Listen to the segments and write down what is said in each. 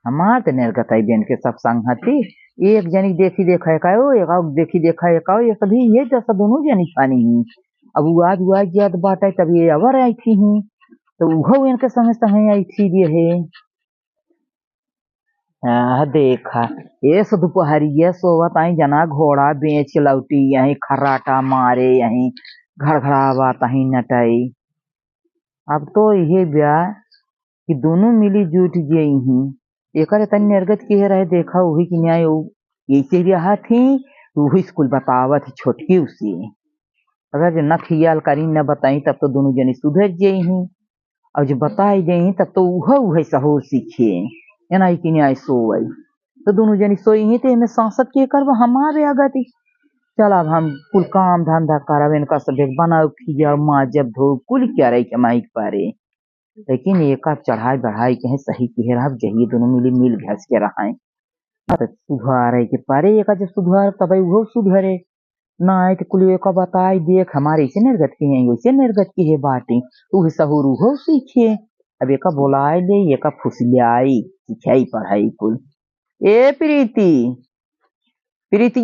हमार तो निर्गत है बेन के सब संगति एक जनी देखी देखा का एक देखी देखा का ये सभी ये जैसा दोनों जनी पानी ही अब वो आज याद बात है तब ये अवर आई थी ही तो वो इनके संग संग आई थी ये है देखा ये सो दोपहरिया सोवत आई जना घोड़ा बेच के लौटी यही खर्राटा मारे यही घड़घड़ावा तही नटाई अब तो ये ब्याह कि दोनों मिली जुट गई ही एक तन निर्गत के रहे देखा वही की न्याय ऐसे रहा थी वही स्कूल बतावत छोटकी उसी अगर जो न खियाल करी न बताई तब तो दोनों जनी सुधर गई ही और जो बताई गई तब तो वह सहूर सीखे एना की न्याय सोई तो दोनों जनी सोई ही ते में सांसद के कर हमारे आगती चल अब हम कुल काम धंधा करब इनका सब बनाओ खिया माँ जब धो कुल क्या रही के माइक पारे लेकिन एक चढ़ाई बढ़ाई के सही के रहा जही दोनों मिल घस के रहा सुधारे के पारे एक जब सुधार तब वो सुधरे ना आए तो कुल एक बताई देख हमारे ऐसे निर्गत की है वैसे निर्गत की है बाटी तू सहूर हो सीखे अब एक बोलाए ले एक फुसलियाई सिखाई पढ़ाई कुल ए प्रीति प्रीति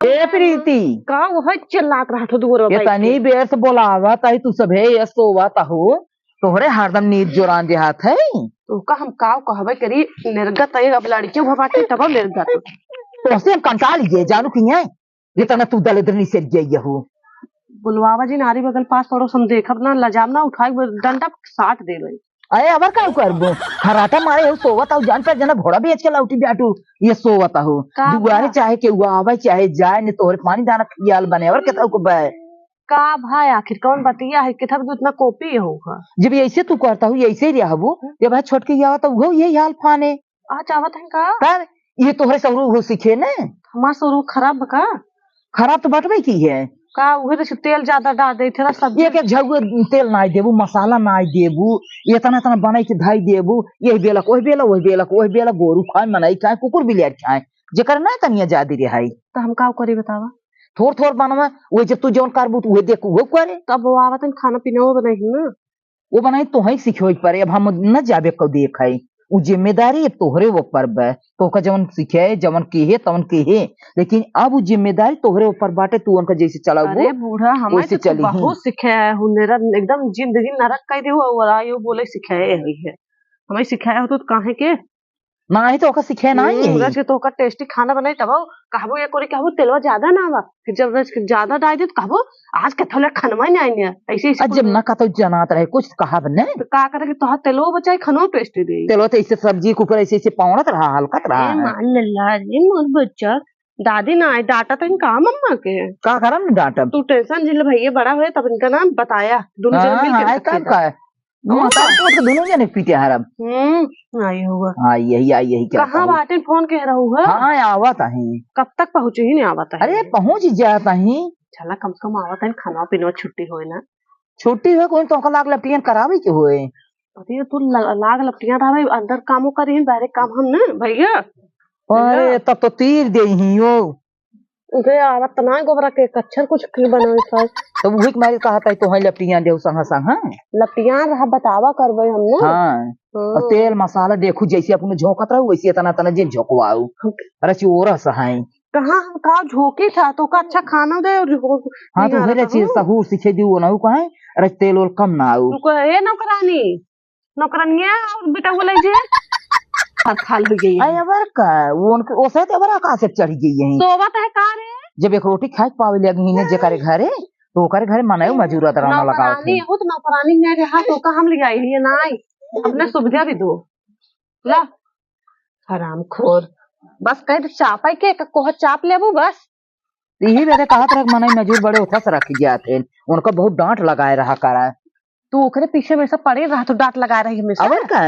ए प्रीति का वो चिल्लात रहा था दूर ये तनी बेर से बोलावा ताई तू सब है ये सोवा ताहू तोहरे हरदम नींद जोरान देहात है तो का हम काव कहबे करी निर्गत है अब लड़के वो बाटे तब निर्गत तो से कंटाल ये जानू की है ये तना तू दलिद्रनी से गई हो बुलवावा जी नारी बगल पास पड़ोस हम देखब ना लजाम ना उठाई डंडा साट दे रही अरे अबर का करबो खराटा मारे हो सोवत हो जान पर जना घोड़ा बेच के लौटी बैठू ये सोवत हो दुआरे चाहे के हुआ आवे चाहे जाए ने तोहरे पानी दाना खियाल बने और के को बे का भाई आखिर कौन बतिया है किथक तो इतना कॉपी होगा जब ऐसे तू करता हूँ ऐसे ही रहबू जब भाई छोट के आवत वो ये हाल फाने आ चावत है का पर ये तोहरे सौरू हो सीखे ने हमार सौरू खराब का खराब तो बटवे की है का उहे तो तेल ज्यादा डाल दे थे सब्जी एक झग तेल ना देबू मसाला ना देबू इतना इतना बनाई के धाई देबू यही बेलक वही बेलक वही बेलक वही बेलक गोरू खाए मनाई खाए कुकुर बिलियर खाए जेकर ना तनिया ज्यादा रिहाई तो हम का करे बतावा थोड़ थोड़ बनवा वो जब तू जौन करबू वो देखू वो करे तब वो आवत खाना पीना वो बनाई ना वो बनाई तो ही सिखोई पड़े अब हम न जाबे को देखाई वो जिम्मेदारी तोहरे ऊपर बे तो का जवन सीखे जवन के है तवन के है लेकिन अब वो जिम्मेदारी तोहरे ऊपर बाटे तू उनका जैसे चलाओ अरे बूढ़ा हमें तो चली बहुत सिखाया है एकदम जिंदगी नरक कर दे और आयो बोले सिखाए है हमें सिखाया हो तो काहे के ना ही तो ओका सिखे ना ही रच के तो ओका टेस्टी खाना बनाई तब कहबो ये करे कहबो तेलवा ज्यादा ना आवा फिर जब रच के ज्यादा डाल दे तो कहबो आज के थोड़ा खानवा नहीं आइने ऐसे जब ना का तो जनात रहे कुछ कहा बने तो का करे कि तोहा तेलो बचाई खानो टेस्टी दे तेलो तो ऐसे सब्जी के ऊपर ऐसे पावड़त रहा हल्का रहा मान लल्ला रे मोर बच्चा दादी ना आए डाटा तो इनका मम्मा के का करम डाटा तू टेंशन जिल भैया बड़ा हुए तब इनका नाम बताया दोनों जन मिल के का दोनों जने पीटे हरम आई होगा हाँ यही क्या कहाँ बाटे फोन कह रहा हूँ हाँ आवत है कब तक पहुँचे ही नहीं आवत है अरे पहुँच जाता ही चला कम से कम आवत है खाना पीना छुट्टी होए ना छुट्टी हो कोई तो लाग लपटियन करावे के होए अरे तू लाग लपटियां रहा भाई अंदर कामों करी बाहर काम हम ना भैया अरे तब तो तीर दे ही हो उसे आवत तना गोबरा के कच्छर कुछ की बनावे सर तो वही मारे कहता है तो है लपटियां देव संग संग हां लपटियां रहा बतावा करबे हम ना हां और तेल मसाला देखू जैसे अपन झोंकत रहू वैसे तना तना जे झोकवाऊ अरे चोरा सहाय कहां हम का झोंकी था तो का अच्छा खाना दे और हां तो हेरे चीज सहूर सिखे दी वो ना कहे अरे तेल और कम ना आऊ तू ए नौकरानी नौकरानिया और बेटा बोले जे खाल हो गई अरे अबर का वो उनके ओसे ते अबर आकाश से चढ़ गई है सोवत है का रे जब एक रोटी खाए पावे लगी ने जे करे घरे तो करे घरे मनायो मजूरा तरह लगाओ थे वो तो नौकरानी ने रहा तो का हम ले आई है ना अपने सुविधा भी दो ला हरामखोर बस कह दे चापाई के कोह चाप लेबू बस यही मैंने कहा था मनाई मजूर बड़े उठा से रख गया थे उनका बहुत डांट लगाए रहा करा तू ओकरे पीछे में सब पड़े रहा तो डांट लगा रही हमेशा अबर का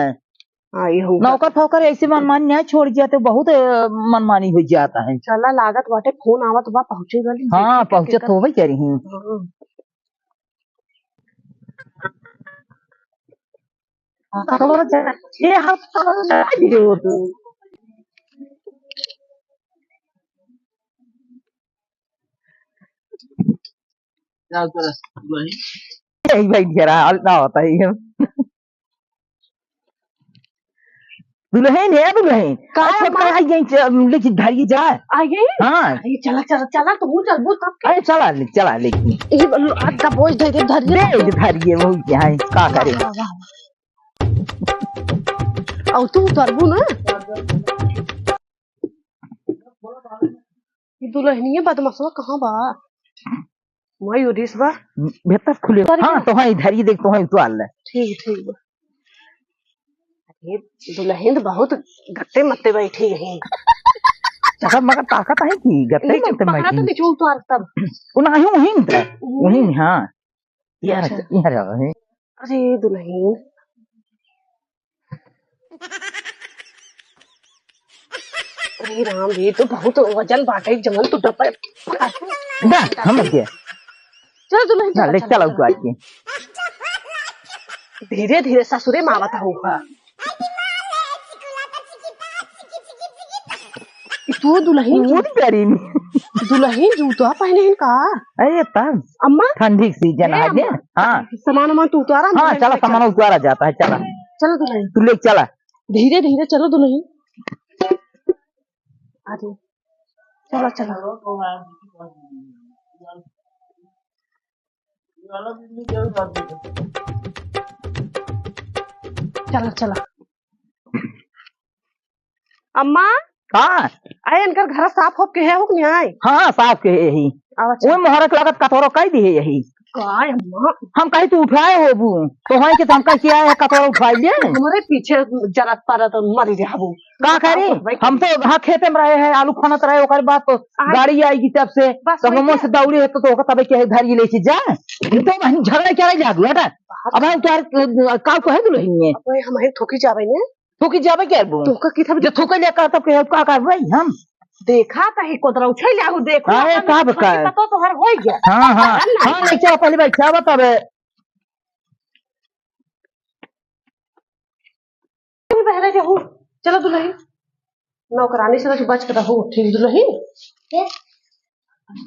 नौकर फोकर ऐसे मनमानी नहीं छोड़ जाते बहुत मनमानी हो जाता है चला लागत बाटे फोन आवत बा पहुंचे गली हाँ पहुंचत हो भाई कह रही हूँ यही भाई घेरा ना होता है दुल्हन है दुल्हन का है छोटका आई गई लेके धरिए जा आ गई हाँ अरे चला चला चला तू चलबू तब अरे चला लेके ये आज का बोझ धर दे धरिए वो क्या है का करे और तू उतरबू ना ये दुल्हनिया बदमाशवा कहाँ बा वही उड़ीस बा भीतर खुले हाँ तो हाँ धरिए देख तो हाँ तो आल ठीक ठीक बा ये दुल्हन बहुत गट्टे मत्ते बैठी है चकर मगर ताकत है की गत्ते मत्ते पकड़ा तो बैठी नीचे उतार तब उन्हें वहीं हाँ यार है अरे दुल्हन अरे राम ये तो बहुत वजन बाटे जमन तू डब्बा ना हम क्या चल दुल्हन चल चला उसको आके धीरे धीरे ससुरे मावत होगा तू दुल्हन वो करी दुल्हन जूता पहने हैं का अरे तब अम्मा ठंडी सीजन आ गया हाँ सामान वामान तू उतारा हाँ चला सामान उतारा जाता है चला चलो दुल्हन तू ले चला धीरे धीरे चलो दुल्हन आजा चला चला चला चला अम्मा हाँ आए इनकर घर साफ हो के है हो नहीं आए हाँ साफ के यही वो मोहरत लागत कतोरो कह दी है यही काय अम्मा हम कहीं तो उठाए हो बू तो है कि हम किया है कतोरो उठाई लिए हमारे पीछे जरा पर तो मरी जाबू का करे हम तो हाँ खेते में रहे हैं आलू खानत रहे ओकर बाद तो गाड़ी आएगी तब से तब हम से दौड़ी है तो तब के घर ये लेके जा तो हम झगड़ा क्या जागू हटा अब हम तो का को है दुल्हन में ओए हम थोकी जावे ने तो की जावे क्या बू तो का की था जो थोके ले का तब के का कर रही हम देखा तही कोतरा उछल जाहू देखो अरे का बका पता तो हर हो गया हां हां हां नहीं क्या पहले भाई क्या बतावे बहरे जाहू चलो दुल्हन नौकरानी से तो बच के रहो ठीक दुल्हन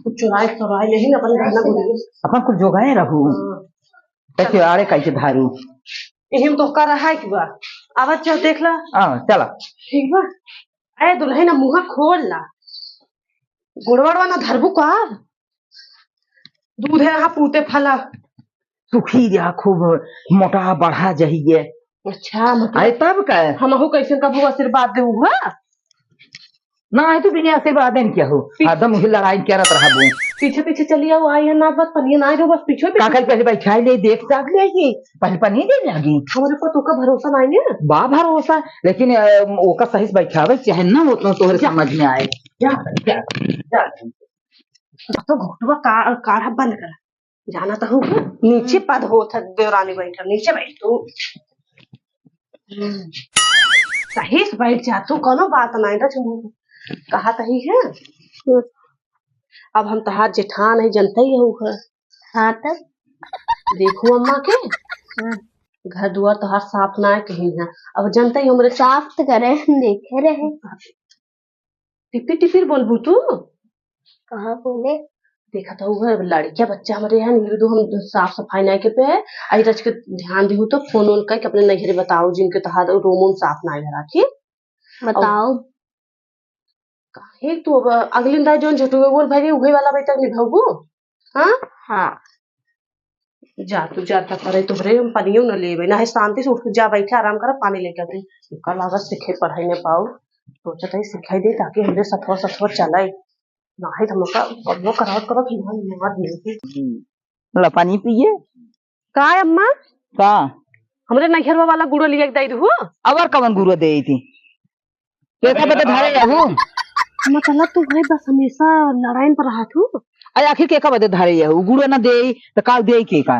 कुछ चुराए चुराए नहीं ना अपन रहना बोले अपन कुछ जोगाए रहू कैसे आड़े कैसे धारू एहिम तो कर रहा है कि बा आवाज चल देख ला हां चला ठीक बा अरे दुल्हन मुंह खोल ला गुड़वड़वा ना धरबू का दूध है यहाँ पूते फला सुखी रहा खूब मोटा बढ़ा जहिए अच्छा अरे तब का हम कैसे कबू आशीर्वाद दूंगा ना है तो बिना आशीर्वाद देन क्या हो आदम ही लड़ाई करत रहबू पीछे पीछे चली आओ आई है ना बस पनिया ना जो बस पीछे काकल पहले बैठा ले देख साग लेगी पहले पनी दे लगी हमारे को तो का भरोसा नहीं है बा भरोसा लेकिन ओका सही से बैठावे चाहे ना हो तो तोहरे समझ में आए क्या तो घोटवा काढ़ा बंद कर जाना तो होगा नीचे पद हो था देवरानी बैठा नीचे बैठ तू सही से बैठ जा तू कोनो बात नहीं था कहा तही है अब हम तहार जेठान है जनता ही है हाँ तब देखो अम्मा के घर दुआर तहार साफ ना है कहीं है अब जनता ही हमरे साफ तो करे देखे रहे टिपी टिपी बोलबू तू कहाँ बोले देखा था वो लड़किया बच्चा हमारे यहाँ नहीं हम साफ सफाई नहीं के पे आई रच के ध्यान दी तो फोन उन का अपने नहरे बताओ जिनके तहार रूम साफ ना रखी बताओ काहे तू अगली दाई जोन झटुए बोल भाई उहे वाला बैठक निभाऊ हाँ हाँ जा तू जाता करे तुमरे हम पनियो न लेवे ना है शांति से उठ के जा बैठे आराम कर पानी लेके आते कल लागत सीखे पढ़ाई ने पाओ सोचा था सिखाई दे ताकि हमरे सफर सफर चलाए ना है हम का कबो करावत करो कि हम मार नहीं ला पानी पिए का अम्मा का हमरे नहरवा वाला गुड़ो लिया दई दू अवर कवन गुरु दे थी कैसे बता धारे रहू मतलब तू भाई बस हमेशा लड़ाई पर रहा तू अरे आखिर के का बता धारे रहू गुरु ना दे तो काल दे के का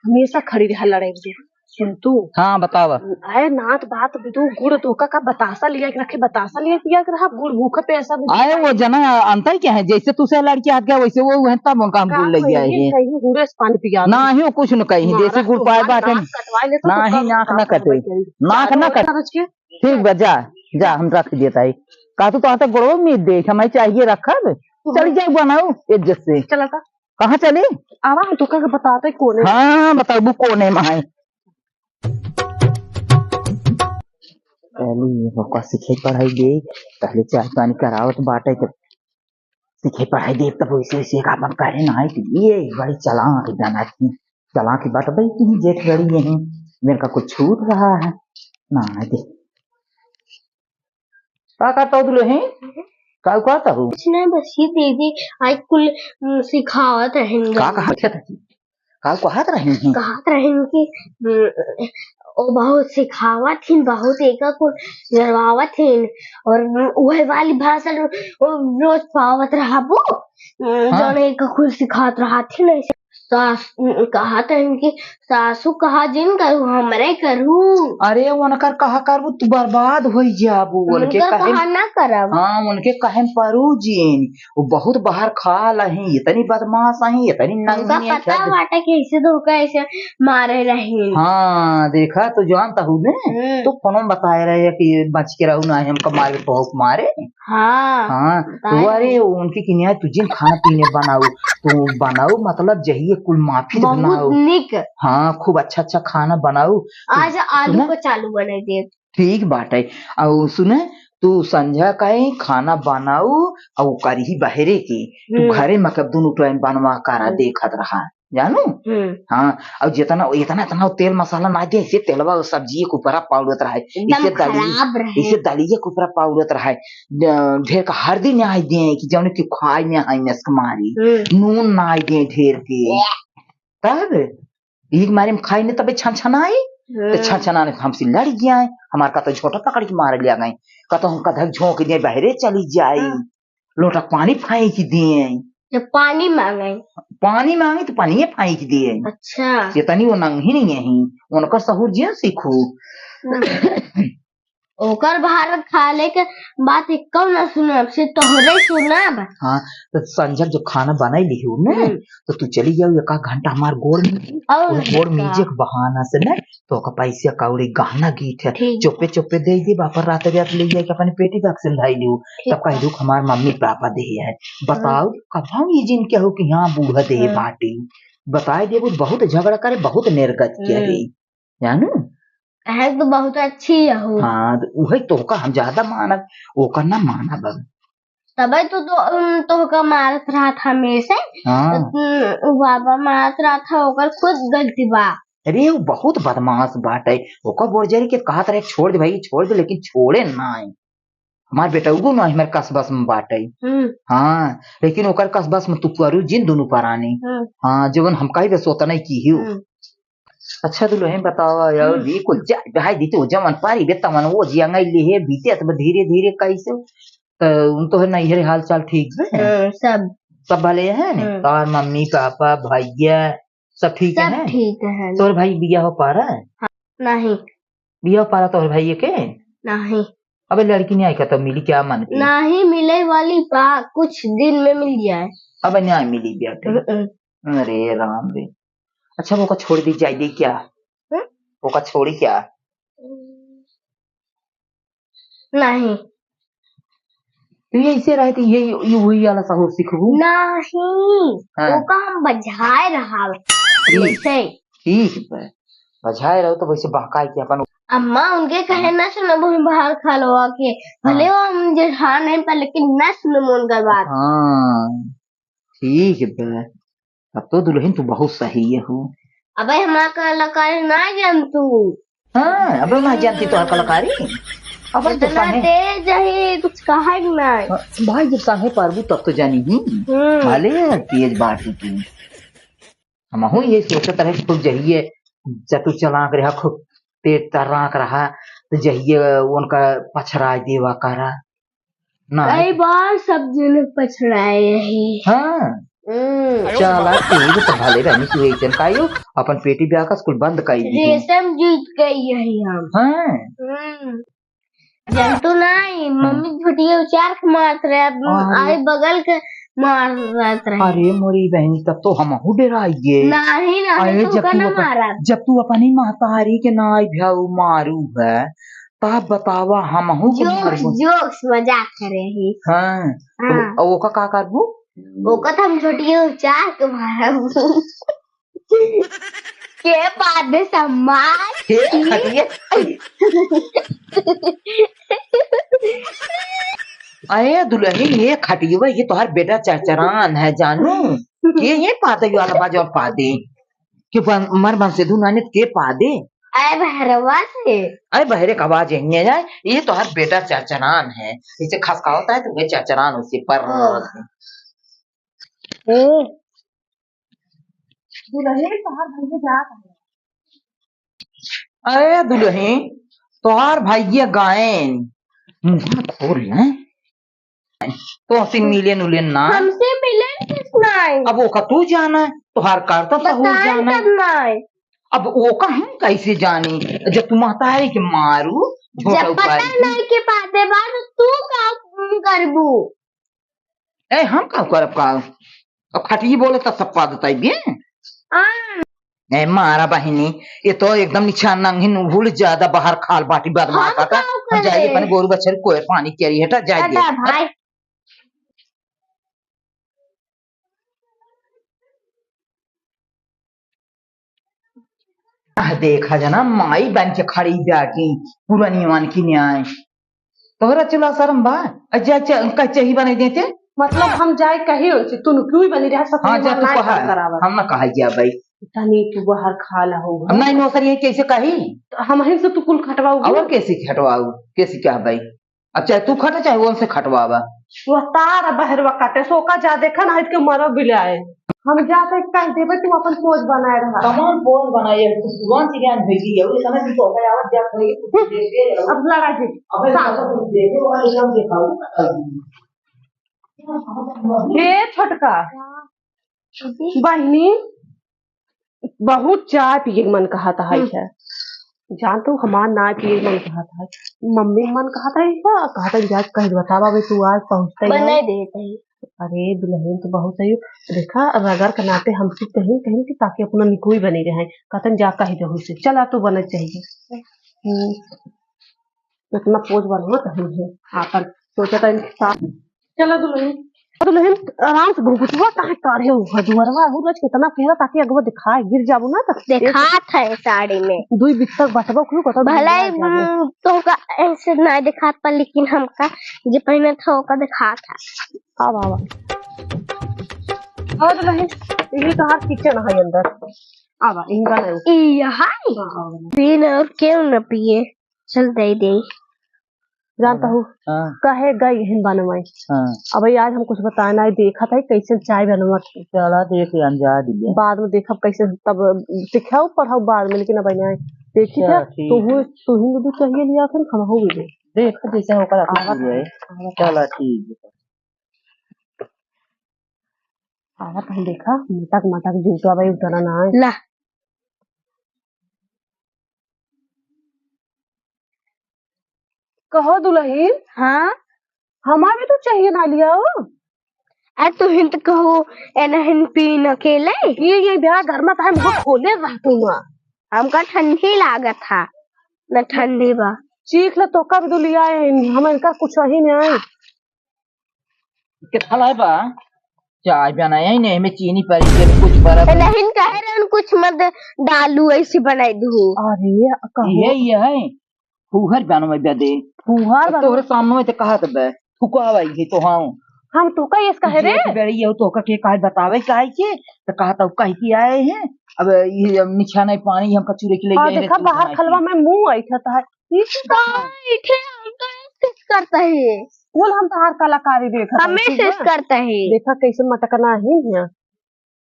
हमेशा खड़ी रहा लड़ाई में सुन तू हाँ बतावा अरे नात बात तू गुड़ धोखा का बतासा लिया के रखे बतासा लिया पिया के रहा गुड़ भूखे पे ऐसा आए वो जना अंतर क्या है जैसे तुसे लड़की हाथ गया वैसे वो तब उनका हम गुड़ लग गया है कहीं गुड़ से पानी पिया ना ही कुछ न कहीं जैसे गुड़ पाए बाटे ना ही नाक न कटे नाक न कटे ठीक बा जा हम रख देता है का तू तो गुड़ो में देख हमें चाहिए रखा चल जाए बनाओ इज्जत से चला कहाँ चले आवा हम तो का बताते कोने हाँ बताबू कोने में है पहले ओका सिखे पढ़ाई दे, पहले चाय पानी करावत बाटे तब सिखे पढ़ाई दे, तब वैसे वैसे का अपन करे ना है कि ये बड़ी चालाक जाना थी, चालाक की बात भाई तुम जेठ बड़ी है, मेरे का कुछ छूट रहा है ना दे। का करता हूँ है का कहता हूँ कुछ नहीं, बस ये दीदी आज कुल सिखावत रहेंगे। का कहा था का कहत रहे हैं कहत रहेंगे कि ओ बहुत सिखावत थी, बहुत एक कुल जरवावत थी, और वही वाली भाषा रोज पावत रहा वो हाँ जो एक कुल सिखात रहा थी ना। सास कहा था कि सासू कहा जिन करू हमरे करू। अरे उनकर कहा करबू तू बर्बाद हो जाबू उनके उनका कहे कहा ना करब। हाँ उनके कहे परू जीन वो बहुत बाहर खा लही इतनी बदमाश आई इतनी हमका नंगी पता बाटा कैसे धोखा ऐसे मारे रहे। हाँ देखा तो जानता हूँ ने तो फोन में बताए रहे कि बच के रहू ना हमको मार के पहुँच मारे। हाँ हाँ तो अरे उनकी किनिया तुझे खाना पीने बनाऊ तो बनाऊ मतलब जहिए कुल माफी बनाऊ। बहुत निक। हाँ खूब अच्छा अच्छा खाना बनाऊ। आज आलू को चालू बना दे। ठीक बात है और सुने तू संझा कहीं खाना बनाऊ और करी बहरे की तू घरे में कब दोनों टाइम बनवा करा देखत रहा जानू। हाँ और जितना इतना इतना तेल मसाला ना दे इसे तेलवा और सब्जी के ऊपर पाउडत रहा इसे दलिए के ऊपर पाउडत रहा ढेर का हल्दी ना दे कि जौन की खाई में आई नस्क मारी नून ना दे ढेर के तब एक मारे में खाई ने तबे छन छनाई तो छन छनाने हमसे लड़ गया हमारे का तो छोटा पकड़ के मार लिया गए का तो हम कधक झोंक दिए बहरे चली जाई लोटा पानी फेंक दिए जब पानी मांगे तो पानी फेंक दिए। अच्छा ये तनी वो नंगी नहीं है उनका सहूर जिया सीखू ओकर भारत खाले के बात कब ना सुनब से तोहरे सुनब। हाँ तो संजय जो खाना बनाई ली हूँ ने तो तू चली जाओ एक घंटा हमार गोड़ मीजे के बहाना से ने तो का पैसा कौड़ी गहना गीठ है चोपे चोपे दे दे बापर रात रात ले जाए अपने पेटी बैग से लाई लियो तब कह दू हमार मम्मी पापा दे है बताओ कब ये जिन क्या हो कि यहाँ बूढ़ा दे बाटी बताए दे बहुत झगड़ा करे बहुत निर्गत किया है जानू है तो बहुत अच्छी है। हाँ वही तो का हम ज्यादा मानब वो करना माना बग तबे तो का मारत रहा था हमेशा। हाँ बाबा मारत रहा था ओकर खुद गलती बा। अरे वो बहुत बदमाश बात है ओकर बोरजरी के कहा तरह छोड़ दे भाई छोड़ दे लेकिन छोड़े ना हमार बेटा उगो ना हमारे कसबस में बात है। हाँ लेकिन ओकर कसबस में तू करू जिन दोनों परानी हाँ जीवन हम कही बस होता नहीं की ही अच्छा तो लोहे बतावा यार दी कुल जा भाई दी तो जमन पारी बेता मन वो जियांगा ले है बीते तो धीरे धीरे कैसे तो उन तो है नहीं है हाल चाल ठीक है सब भले हैं ने तार मम्मी पापा भैया सब ठीक है ठीक है। तोर भाई बिया हो पा रहा है नहीं बिया हो पा रहा तोर भाई के नहीं अबे लड़की नहीं आई तो मिली क्या मानती नहीं मिले वाली पा कुछ दिन में मिल जाए अब नहीं मिली बेटे अरे राम रे अच्छा वो का छोड़ दी जाएगी क्या वो का छोड़ी क्या नहीं तो ये ऐसे रहती ये वही वाला सहूर सीखू नहीं वो का हम बजाए रहा वैसे ठीक है बजाए रहो तो वैसे बहकाई के अपन अम्मा उनके कहे ना सुनो बाहर खा लो आके भले वो हम जेठान नहीं पर लेकिन ना सुनो उनका बात। हाँ ठीक है अब तो दुल्हन तू बहुत सही है हो अबे हमारा कलाकारी ना जान तू। हाँ अबे मैं जानती तो कलाकारी अब तो तेज है कुछ कहा ही ना भाई जब संगे पारबू तब तो जानी ही भले तेज बात की हम हूँ ये सोचता रहे खुद जहिए जब तू चलाक रहा खूब तेज तराक रहा तो जहिए उनका पछड़ा देवा करा ना कई बार सब जन पछड़ाए यही हाँ चला तेज तो भले रहनी तू एक कायो अपन पेटी ब्याह का स्कूल बंद कर दी रेशम जीत गई यही हम। हाँ जनतु नहीं मम्मी झूठी उचार के मारत रहे आए बगल के मार रहे। अरे मोरी बहनी तब तो हम डराइए नहीं जब तू अपनी महतारी के नाई भ्याऊ मारू है तब बतावा हम जोक्स मजाक करे ही। हाँ वो का करबू वो का हम छोटी उचार के मारा के बाद में सम्मान हे खटिए अरे दुल्हन ये खटिए ये तोहर बेटा चरचरान है जानू ये पाते वाला बाजो पादे कि मर बन से दुनानित के पादे अरे भैरवा से अरे बहरे का आवाज यही जाए ये तो हर बेटा चरचरान है इसे खास का होता है तो वे चरचरान उसी पर अरे दुल्हन तोहार भाई गायन मुंह खोल ले तो हसी मिलियन उलियन ना हमसे मिले किसना अब वो का तू जाना है तोहार करता तो हो जाना है करना है अब वो का हम कैसे जानी जब तुम आता है कि मारू झोटा जब पता उपाय नहीं के पाते बाद तू का करबू ए हम का करब का अब खटी बोले तो सब पा देता है ए मारा बहिनी ये तो एकदम निशान नंगी भूल ज्यादा बाहर खाल बाटी बाद हम मारता था काऊ करे? जाइए अपने गोरू बच्चे कोई पानी कैरी हटा जाइए अरे भाई देखा जना माई बन के खड़ी जाती पुरानी मान की न्याय तोहरा चला शर्म बा अच्छा कच्चे ही बने देते मतलब हम जाए कहीं उनसे तू क्यों ही बनी रहा सब हाँ जा तू कहा हम ना कहा गया भाई तनी तू बाहर खा ला होगा नहीं नो सर ये कैसे कही हम ही से तू कुल खटवाऊ और कैसे खटवाऊ कैसे क्या भाई अब चाहे तू खटे चाहे वो उनसे खटवावा वो तार बहरवा काटे सोका जा देखा ना के मरो बिलाए हम जाते कह देबे तू अपन पोज बनाए रहा तमाम पोल बनाए कौन सी ज्ञान भेजी है वो समझ तो है आवत जा कोई अब लगा जी अबे देखो वो एकदम दिखाओ हे छोटका बहनी बहुत चाय पिए के मन कहा था है जान तो हमार ना पिए मन कहा था मम्मी मन कहा था कहा था जा कह बतावा भाई तू आज पहुंचते बना देते ही अरे दुल्हन तो बहुत सही देखा रगर के नाते हमसे कहीं कहीं कि ताकि अपना निकोई बनी रहे कहते जा कह दो से चला तो बने चाहिए इतना पोज बनवा कहीं है आपन सोचा था इनके चलो दुल्हन दुल्हन आराम से घुघुटवा कहाँ काढ़े हो हदुअरवा हो रोज कितना फेरा ताकि अगवा दिखाए गिर जाबू ना तो दिखात है साड़ी में दुई बिस्तर बटवा क्यों कतो भले तो का ऐसे नहीं दिखात पर लेकिन हमका जो पहले था ओका दिखात है आवा आवा और दुल्हन ये तो हर किचन है अंदर आवा इनका नहीं यहाँ पीना और क्यों न पिए चल दे दे जानता हूँ कहे गई हिन बनवाई अब आज हम कुछ बताया नहीं देखा था कैसे चाय बनवा चला देख अंजा दिए बाद में देखा कैसे तब सिखाओ पढ़ाओ बाद में लेकिन अब आए देखी था तो ही दूध चाहिए लिया था हम हो गए देख जैसे होकर चला ठीक आवत हम देखा मटक मटक जूता भाई उतरा ना है ला कहो दुल्हन हाँ हमारे तो चाहिए ना लिया अरे तू हिंद कहो एनहन पीन अकेले ये ब्याह घर में था मुझे खोले रहतू हमका ठंडी लागत था न ठंडी बा चीख ले तो कब दो लिया हम इनका कुछ ही नहीं आए कितना लाए बा चाय बनाया ही नहीं में चीनी पड़ी के कुछ बड़ा नहीं कह रहे कुछ मत डालू ऐसे बनाई दू अरे ये है फूहर बनो में दे फुहार तोरे सामने में तो कहा तो बे फुकावाई है तो हाँ हम तो का ये कहे रे बेड़ी ये तो का के काहे बतावे काहे के तो कहा तो कहीं की आए हैं अब ये निछाना पानी हम कचूरे के ले गए देखा बाहर खलवा में मुंह ऐठा है इठे हम तो किस करता है बोल हम तो हर कलाकारी देखा हमें किस करता है देखा कैसे मटकना है यहाँ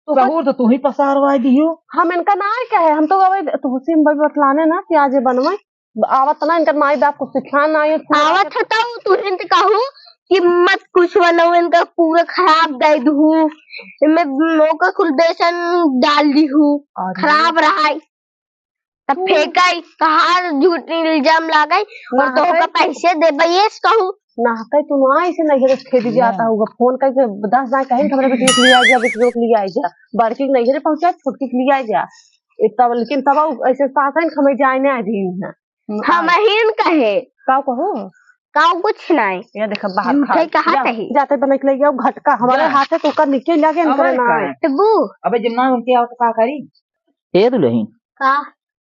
सहूर तो तू ही पसारवा दियो हम इनका ना कहे हम तो अब तुलसी में बतलाने ना प्याजे बनवाए आवत ना इनका माई बाप को सिखाना है आवत था तू हिंद कहूँ कि मत कुछ बनाओ इनका पूरा खराब दे दू मैं मौका कुल बेसन डाल दी हूँ खराब रहा तब फेंकाई कहा झूठी इल्जाम लगाई और तो का पैसे दे भैया कहूँ ना कहीं तू ना ऐसे नहीं खेती जाता होगा फोन करके 10 ना कहीं हमारे बेटी लिया जा बेटी को लिया जा बड़की नहीं घरे पहुंचा छोटकी के लिया जा तब लेकिन तब ऐसे साथ हमें जाए ना दी है हम हिन कहे काऊ कहो काऊ कुछ नहीं ये देखा बाहर कहा जाते बने के ले जाओ घटका हमारे हाथ है तो कर नीचे लगे अबे जब ना उनके आओ तो क्या करी ए दुल्हन का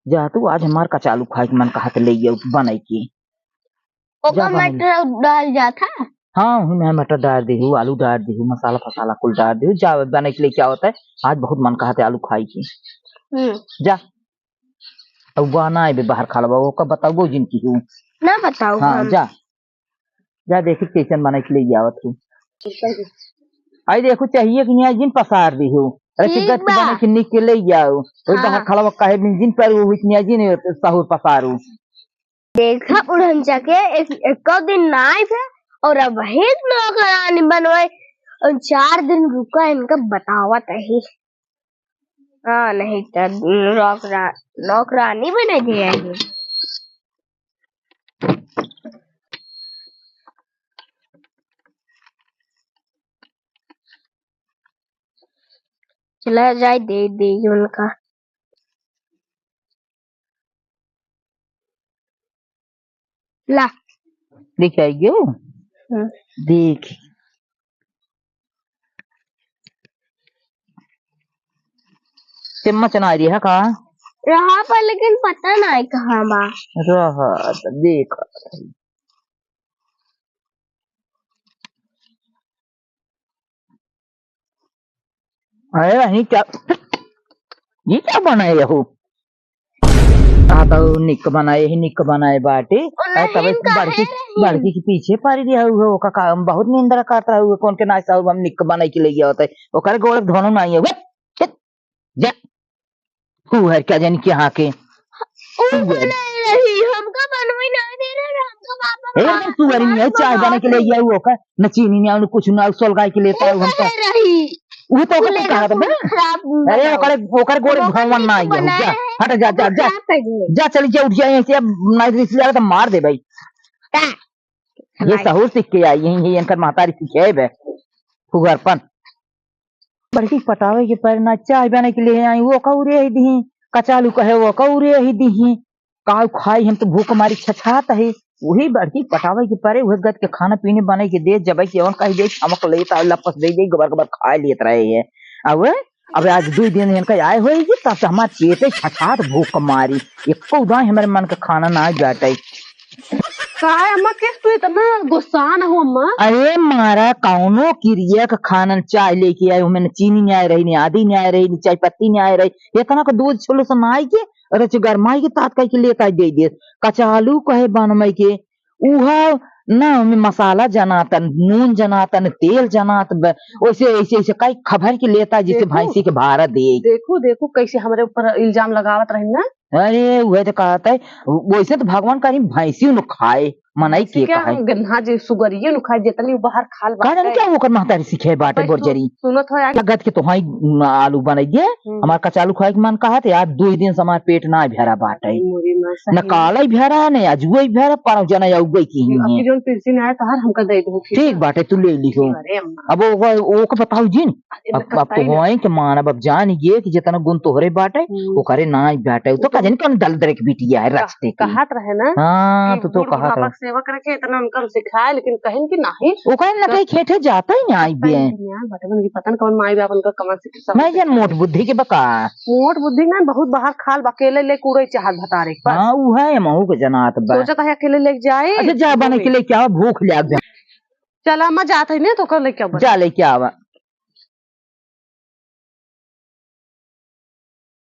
जा तू आज हमार कचालू खाए के मन कहत ले बनाई के ओका जा बना ले। मटर डाल जाता। हाँ मैं मटर डाल दी हूँ, आलू डाल दी हूँ, मसाला फसाला कुल डाल दी हूँ। जा बनाई के लिए क्या होता है, आज बहुत मन कहते आलू खाई की। जा अब बना बे बाहर खा लो का बताओ जिनकी हूँ ना बताओ हाँ हम। जा जा देखी कैसन बनाई के लिए आवत हूँ। आई देखो चाहिए कि नहीं जिन पसार दी हूँ। अरे ठीक सिगरेट बा। बने के निकले आओ ओई हाँ। बाहर खड़ा काहे जिन पर वो इतनी जिन सहूर पसारू। देखा उड़न जाके एक दिन ना आए थे और अब हेत नौकरानी बनवाए और 4 दिन रुका इनका बतावत है। हाँ नहीं तो नौकरानी बने दिया है। चला जाए दे दे उनका। ला देख आई गयो देख चम्मच ना रही है का रहा पर लेकिन पता नहीं कहाँ बा। रहा देख अरे नहीं क्या ये क्या बनाए हो आता निक बनाए ही निक बनाए बाटे तब लड़की के पीछे पड़ गया हुआ का काम बहुत निंदा करता हुआ कौन के नाश्ता हम निक बनाए के ले गया होता है वो करे गोलक धोनो नहीं है जा हु है क्या जानी के यहाँ के नहीं रही हमका बनवाई नहीं दे रहे हमका पापा तू अरे नहीं चाय बना के ले गया हुआ का न चीनी नहीं कुछ ना सोल गाय के लेता है हमका रही वो तो के कहा था खराब। अरे ओकर गोले भगवान ना आइए जा हट जा जा जा जा चल जा उठ जाए ऐसे अब नहीं इसलिए तो मार दे भाई ये सहूर सीख के आई यही इनकर महतारी सीखे है फुगरपन बड़की पटावे के पर ना चाय बने के लिए आई वो कौरे ही दी कचालू कहे वो कौरे ही दी काऊ खाई हम तो भूख मारी छछात है वही बड़की पटावे के परे वह गद के खाना पीने बने के दे जब केवन कही दे चमक लेता लपस दे दे गबर गबर खा लेत रहे है अब आज 2 दिन इनका आए होगी तब से हमार चेते छछात भूख मारी एको उदा हमारे मन का खाना ना जाटे काय अम्मा के तू इतना गुस्सा न हो अम्मा। अरे मारा कौनो क्रिया का खाना चाय लेके आए मैंने चीनी नहीं आ रही नहीं आदि नहीं आ रही नहीं चाय पत्ती नहीं आ रही इतना का दूध छोलो समाई के अरे गरमाई के तात कह के लेता दे दे कचालू कहे बनमई के उहा ना में मसाला जनातन नून जनातन तेल जनात वैसे ऐसे ऐसे कई खबर के लेता जिसे भैंसी के भाड़ा दे देखो देखो कैसे हमारे ऊपर इल्जाम लगावत रही ना। अरे वह तो कहता है वैसे तो भगवान करी भैंसी न खाए मनाई के कहे गन्हा जे सुगरिये नु खाए जितनी बाहर खाल कारण क्या होकर महतारी सीखे बाटे बोरजरी सुनत हो लगत के तो हाई आलू बनाई दे हमार कचालू खाए के मन कहा थे यार 2 दिन से हमार पेट ना भरा बाटे न काला भरा न अजुआ भरा पर जना उगई की ही जोन पिरसी ने आया तहार हमका दे दो ठीक बाटे तू ले लियो अब वो को बताओ जिन अब तो होए के मानब अब जान ये कि जितना गुण तोहरे बाटे वो करे ना बाटे तो कजन कौन दल दर के बिटिया है रास्ते की कहत रहे ना। हां तो कहत रहे सेवा करके इतना उनका सिखाया लेकिन कहीं कि नहीं वो कहीं ना कहीं खेठे जाता ही नहीं बे बटवन की पता न कौन माई बाप उनका कमर से मैं जन मोट बुद्धि के बका मोट बुद्धि ना बहुत बाहर खाल अकेले ले कूड़े चाहत भतारे पर हां वो है महू के जनात बा सोचा था अकेले ले जाए। अच्छा जा बने के लिए क्या भूख लग जा चला अम्मा जात है ना तो कर ले क्या जा ले क्या आवा